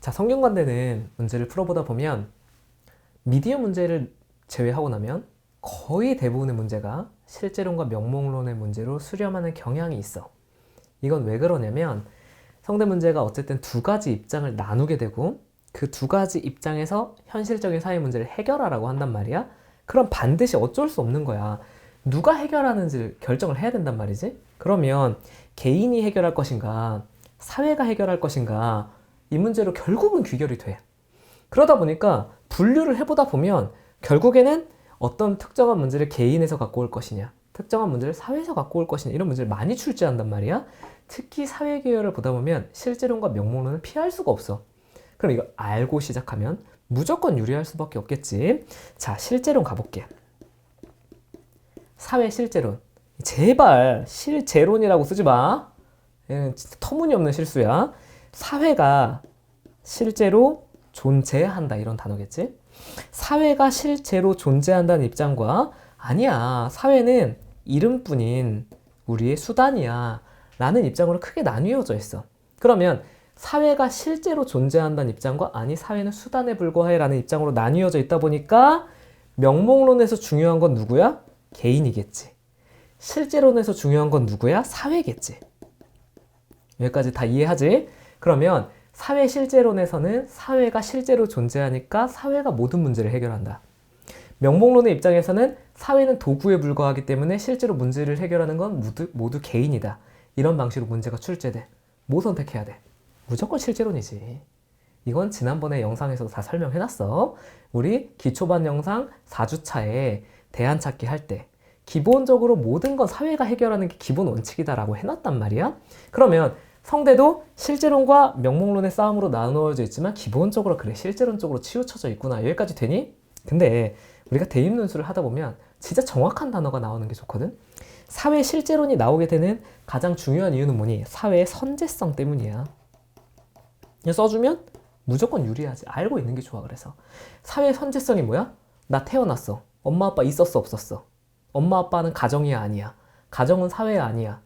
자, 성균관대는 문제를 풀어보다 보면 미디어 문제를 제외하고 나면 거의 대부분의 문제가 실제론과 명목론의 문제로 수렴하는 경향이 있어. 이건 왜 그러냐면 성대 문제가 어쨌든 두 가지 입장을 나누게 되고 그 두 가지 입장에서 현실적인 사회 문제를 해결하라고 한단 말이야. 그럼 반드시 어쩔 수 없는 거야. 누가 해결하는지를 결정을 해야 된단 말이지. 그러면 개인이 해결할 것인가 사회가 해결할 것인가 이 문제로 결국은 귀결이 돼. 그러다 보니까 분류를 해보다 보면 결국에는 어떤 특정한 문제를 개인에서 갖고 올 것이냐 특정한 문제를 사회에서 갖고 올 것이냐 이런 문제를 많이 출제한단 말이야. 특히 사회 계열을 보다 보면 실제론과 명목론을 피할 수가 없어. 그럼 이거 알고 시작하면 무조건 유리할 수밖에 없겠지. 자, 실제론 가볼게. 사회 실제론. 제발 실제론이라고 쓰지 마. 얘는 진짜 터무니없는 실수야. 사회가 실제로 존재한다 이런 단어겠지. 사회가 실제로 존재한다는 입장과 아니야 사회는 이름뿐인 우리의 수단이야 라는 입장으로 크게 나뉘어져 있어. 그러면 사회가 실제로 존재한다는 입장과 아니 사회는 수단에 불과해 라는 입장으로 나뉘어져 있다 보니까 명목론에서 중요한 건 누구야? 개인이겠지. 실제론에서 중요한 건 누구야? 사회겠지. 여기까지 다 이해하지? 그러면 사회 실제론에서는 사회가 실제로 존재하니까 사회가 모든 문제를 해결한다. 명목론의 입장에서는 사회는 도구에 불과하기 때문에 실제로 문제를 해결하는 건 모두 개인이다. 이런 방식으로 문제가 출제돼. 뭐 선택해야 돼? 무조건 실제론이지. 이건 지난번에 영상에서도 다 설명해놨어. 우리 기초반 영상 4주차에 대안 찾기 할 때 기본적으로 모든 건 사회가 해결하는 게 기본 원칙이다라고 해놨단 말이야. 그러면 성대도 실제론과 명목론의 싸움으로 나누어져 있지만 기본적으로 그래 실제론 쪽으로 치우쳐져 있구나. 여기까지 되니? 근데 우리가 대입문수를 하다 보면 진짜 정확한 단어가 나오는 게 좋거든. 사회 실제론이 나오게 되는 가장 중요한 이유는 뭐니? 사회의 선제성 때문이야. 써주면 무조건 유리하지. 알고 있는 게 좋아. 그래서 사회 선제성이 뭐야? 나 태어났어. 엄마 아빠 있었어 없었어? 엄마 아빠는 가정이야 아니야? 가정은 사회야 아니야?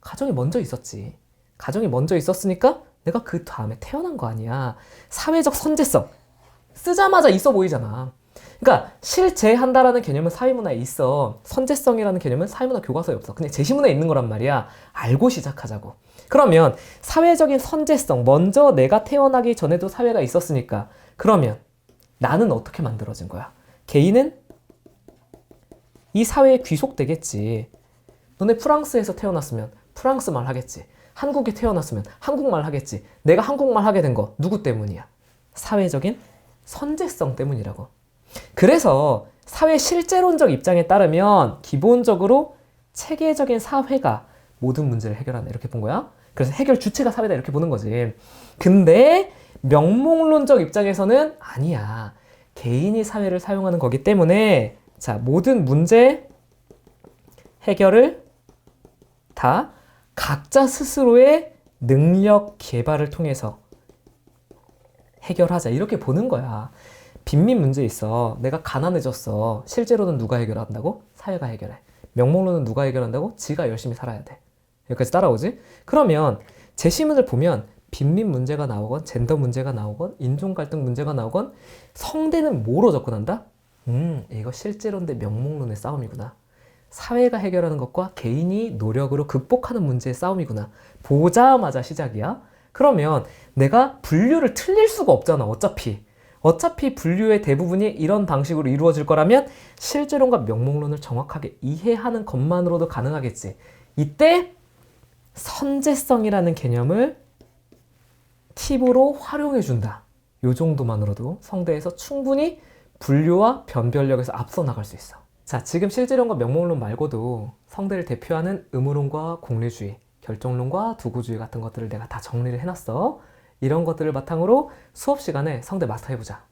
가정이 먼저 있었지. 가정이 먼저 있었으니까 내가 그 다음에 태어난 거 아니야. 사회적 선제성 쓰자마자 있어 보이잖아. 그러니까 실제한다라는 개념은 사회문화에 있어. 선제성이라는 개념은 사회문화 교과서에 없어. 그냥 제시문화에 있는 거란 말이야. 알고 시작하자고. 그러면 사회적인 선제성, 먼저 내가 태어나기 전에도 사회가 있었으니까 그러면 나는 어떻게 만들어진 거야? 개인은 이 사회에 귀속되겠지. 너네 프랑스에서 태어났으면 프랑스 말 하겠지. 한국에 태어났으면 한국말 하겠지. 내가 한국말 하게 된 거 누구 때문이야? 사회적인 선제성 때문이라고. 그래서 사회 실제론적 입장에 따르면 기본적으로 체계적인 사회가 모든 문제를 해결한다 이렇게 본 거야. 그래서 해결 주체가 사회다 이렇게 보는 거지. 근데 명목론적 입장에서는 아니야. 개인이 사회를 사용하는 거기 때문에 자, 모든 문제 해결을 다 각자 스스로의 능력 개발을 통해서 해결하자 이렇게 보는 거야. 빈민 문제 있어. 내가 가난해졌어. 실제로는 누가 해결한다고? 사회가 해결해. 명목론은 누가 해결한다고? 지가 열심히 살아야 돼. 여기까지 따라오지? 그러면 제시문을 보면 빈민 문제가 나오건 젠더 문제가 나오건 인종 갈등 문제가 나오건 성대는 뭐로 접근한다? 이거 실제론대 명목론의 싸움이구나. 사회가 해결하는 것과 개인이 노력으로 극복하는 문제의 싸움이구나. 보자마자 시작이야. 그러면 내가 분류를 틀릴 수가 없잖아. 어차피 분류의 대부분이 이런 방식으로 이루어질 거라면 실제론과 명목론을 정확하게 이해하는 것만으로도 가능하겠지. 이때 선제성이라는 개념을 팁으로 활용해 준다. 요 정도만으로도 성대에서 충분히 분류와 변별력에서 앞서 나갈 수 있어. 자, 지금 실제론과 명목론 말고도 성대를 대표하는 의무론과 공리주의, 결정론과 두고주의 같은 것들을 내가 다 정리를 해놨어. 이런 것들을 바탕으로 수업 시간에 성대 마스터해보자.